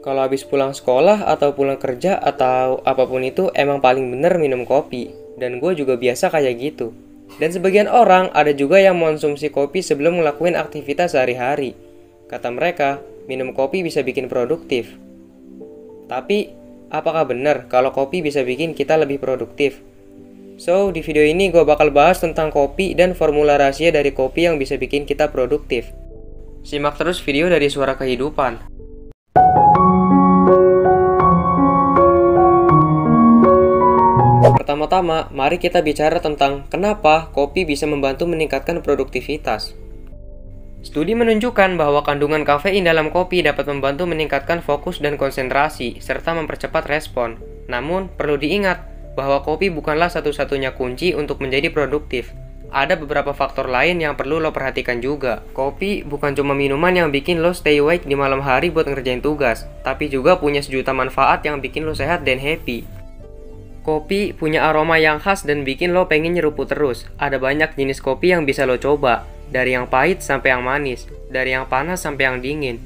Kalau habis pulang sekolah atau pulang kerja atau apapun itu emang paling bener minum kopi. Dan gue juga biasa kayak gitu. Dan sebagian orang ada juga yang mengonsumsi kopi sebelum ngelakuin aktivitas sehari-hari. Kata mereka, minum kopi bisa bikin produktif. Tapi, apakah benar kalau kopi bisa bikin kita lebih produktif? So, di video ini gue bakal bahas tentang kopi dan formula rahasia dari kopi yang bisa bikin kita produktif. Simak terus video dari Suara Kehidupan. Pertama-tama, mari kita bicara tentang kenapa kopi bisa membantu meningkatkan produktivitas. Studi menunjukkan bahwa kandungan kafein dalam kopi dapat membantu meningkatkan fokus dan konsentrasi, serta mempercepat respon. Namun, perlu diingat bahwa kopi bukanlah satu-satunya kunci untuk menjadi produktif. Ada beberapa faktor lain yang perlu lo perhatikan juga. Kopi bukan cuma minuman yang bikin lo stay awake di malam hari buat ngerjain tugas, tapi juga punya sejuta manfaat yang bikin lo sehat dan happy. Kopi punya aroma yang khas dan bikin lo pengen nyeruput terus. Ada banyak jenis kopi yang bisa lo coba, dari yang pahit sampai yang manis, dari yang panas sampai yang dingin.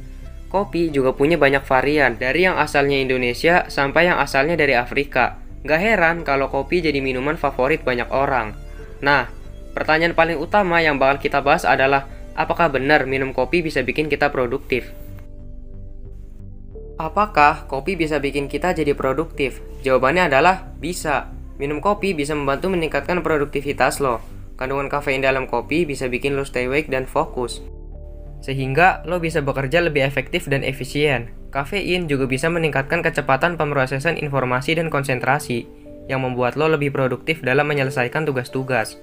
Kopi juga punya banyak varian, dari yang asalnya Indonesia sampai yang asalnya dari Afrika. Gak heran kalau kopi jadi minuman favorit banyak orang. Nah, pertanyaan paling utama yang bakal kita bahas adalah, apakah benar minum kopi bisa bikin kita produktif? Apakah kopi bisa bikin kita jadi produktif? Jawabannya adalah bisa. Minum kopi bisa membantu meningkatkan produktivitas lo. Kandungan kafein dalam kopi bisa bikin lo stay awake dan fokus, sehingga lo bisa bekerja lebih efektif dan efisien. Kafein juga bisa meningkatkan kecepatan pemrosesan informasi dan konsentrasi, yang membuat lo lebih produktif dalam menyelesaikan tugas-tugas.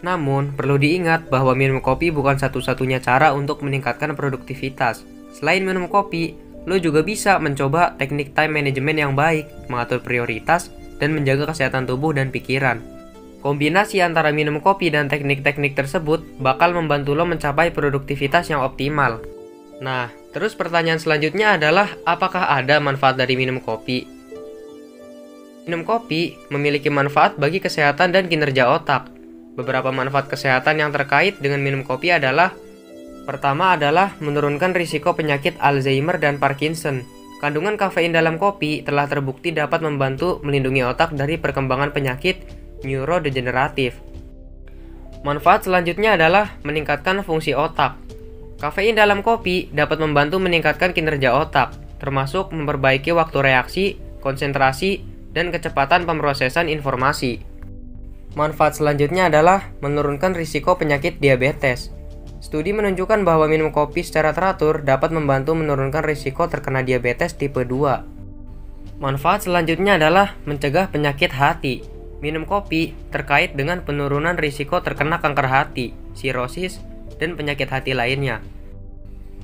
Namun, perlu diingat bahwa minum kopi bukan satu-satunya cara untuk meningkatkan produktivitas. Selain minum kopi, lo juga bisa mencoba teknik time management yang baik, mengatur prioritas, dan menjaga kesehatan tubuh dan pikiran. Kombinasi antara minum kopi dan teknik-teknik tersebut bakal membantu lo mencapai produktivitas yang optimal. Nah, terus pertanyaan selanjutnya adalah, apakah ada manfaat dari minum kopi? Minum kopi memiliki manfaat bagi kesehatan dan kinerja otak. Beberapa manfaat kesehatan yang terkait dengan minum kopi adalah: pertama adalah menurunkan risiko penyakit Alzheimer dan Parkinson. Kandungan kafein dalam kopi telah terbukti dapat membantu melindungi otak dari perkembangan penyakit neurodegeneratif. Manfaat selanjutnya adalah meningkatkan fungsi otak. Kafein dalam kopi dapat membantu meningkatkan kinerja otak, termasuk memperbaiki waktu reaksi, konsentrasi, dan kecepatan pemrosesan informasi. Manfaat selanjutnya adalah menurunkan risiko penyakit diabetes. Studi menunjukkan bahwa minum kopi secara teratur dapat membantu menurunkan risiko terkena diabetes tipe 2. Manfaat selanjutnya adalah mencegah penyakit hati. Minum kopi terkait dengan penurunan risiko terkena kanker hati, sirosis, dan penyakit hati lainnya.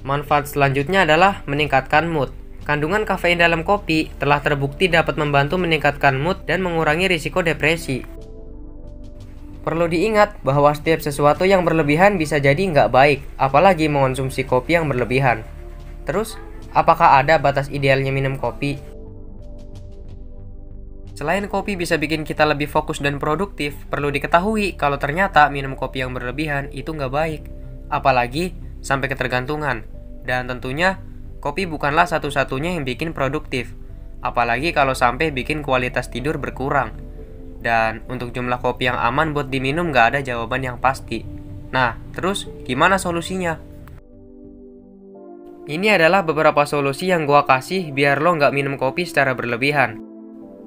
Manfaat selanjutnya adalah meningkatkan mood. Kandungan kafein dalam kopi telah terbukti dapat membantu meningkatkan mood dan mengurangi risiko depresi. Perlu diingat bahwa setiap sesuatu yang berlebihan bisa jadi nggak baik, apalagi mengonsumsi kopi yang berlebihan. Terus, apakah ada batas idealnya minum kopi? Selain kopi bisa bikin kita lebih fokus dan produktif, perlu diketahui kalau ternyata minum kopi yang berlebihan itu nggak baik, apalagi sampai ketergantungan. Dan tentunya, kopi bukanlah satu-satunya yang bikin produktif, apalagi kalau sampai bikin kualitas tidur berkurang. Dan untuk jumlah kopi yang aman buat diminum nggak ada jawaban yang pasti. Nah, terus gimana solusinya? Ini adalah beberapa solusi yang gua kasih biar lo nggak minum kopi secara berlebihan.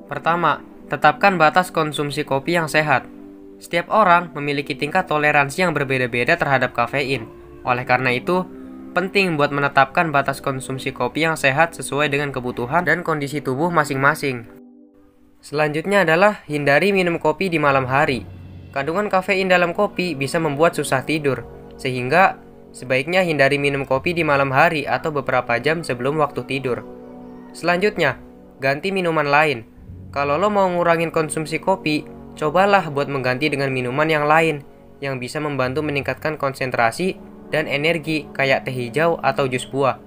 Pertama, tetapkan batas konsumsi kopi yang sehat. Setiap orang memiliki tingkat toleransi yang berbeda-beda terhadap kafein. Oleh karena itu, penting buat menetapkan batas konsumsi kopi yang sehat sesuai dengan kebutuhan dan kondisi tubuh masing-masing. Selanjutnya adalah hindari minum kopi di malam hari. Kandungan kafein dalam kopi bisa membuat susah tidur, sehingga sebaiknya hindari minum kopi di malam hari atau beberapa jam sebelum waktu tidur. Selanjutnya, ganti minuman lain. Kalau lo mau ngurangin konsumsi kopi, cobalah buat mengganti dengan minuman yang lain yang bisa membantu meningkatkan konsentrasi dan energi kayak teh hijau atau jus buah.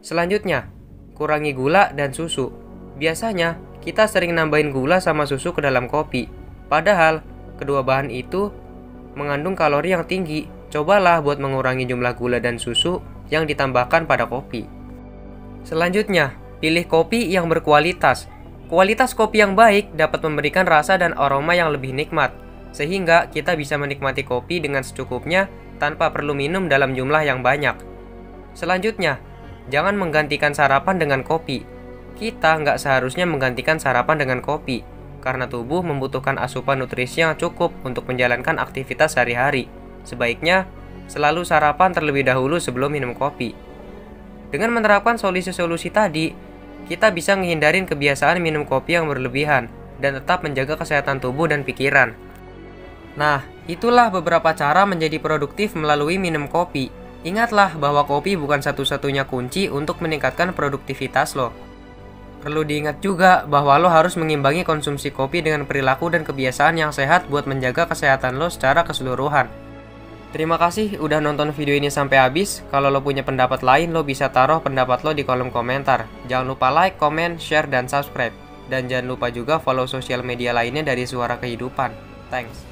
Selanjutnya, kurangi gula dan susu. Biasanya, kita sering nambahin gula sama susu ke dalam kopi. Padahal, kedua bahan itu mengandung kalori yang tinggi. Cobalah buat mengurangi jumlah gula dan susu yang ditambahkan pada kopi. Selanjutnya, pilih kopi yang berkualitas. Kualitas kopi yang baik dapat memberikan rasa dan aroma yang lebih nikmat, sehingga kita bisa menikmati kopi dengan secukupnya tanpa perlu minum dalam jumlah yang banyak. Selanjutnya, jangan menggantikan sarapan dengan kopi. Kita nggak seharusnya menggantikan sarapan dengan kopi, karena tubuh membutuhkan asupan nutrisi yang cukup untuk menjalankan aktivitas sehari-hari. Sebaiknya, selalu sarapan terlebih dahulu sebelum minum kopi. Dengan menerapkan solusi-solusi tadi, kita bisa menghindarin kebiasaan minum kopi yang berlebihan dan tetap menjaga kesehatan tubuh dan pikiran. Nah, itulah beberapa cara menjadi produktif melalui minum kopi. Ingatlah bahwa kopi bukan satu-satunya kunci untuk meningkatkan produktivitas lo. Perlu diingat juga bahwa lo harus mengimbangi konsumsi kopi dengan perilaku dan kebiasaan yang sehat buat menjaga kesehatan lo secara keseluruhan. Terima kasih udah nonton video ini sampai habis. Kalau lo punya pendapat lain, lo bisa taruh pendapat lo di kolom komentar. Jangan lupa like, comment, share, dan subscribe. Dan jangan lupa juga follow sosial media lainnya dari Suara Kehidupan. Thanks.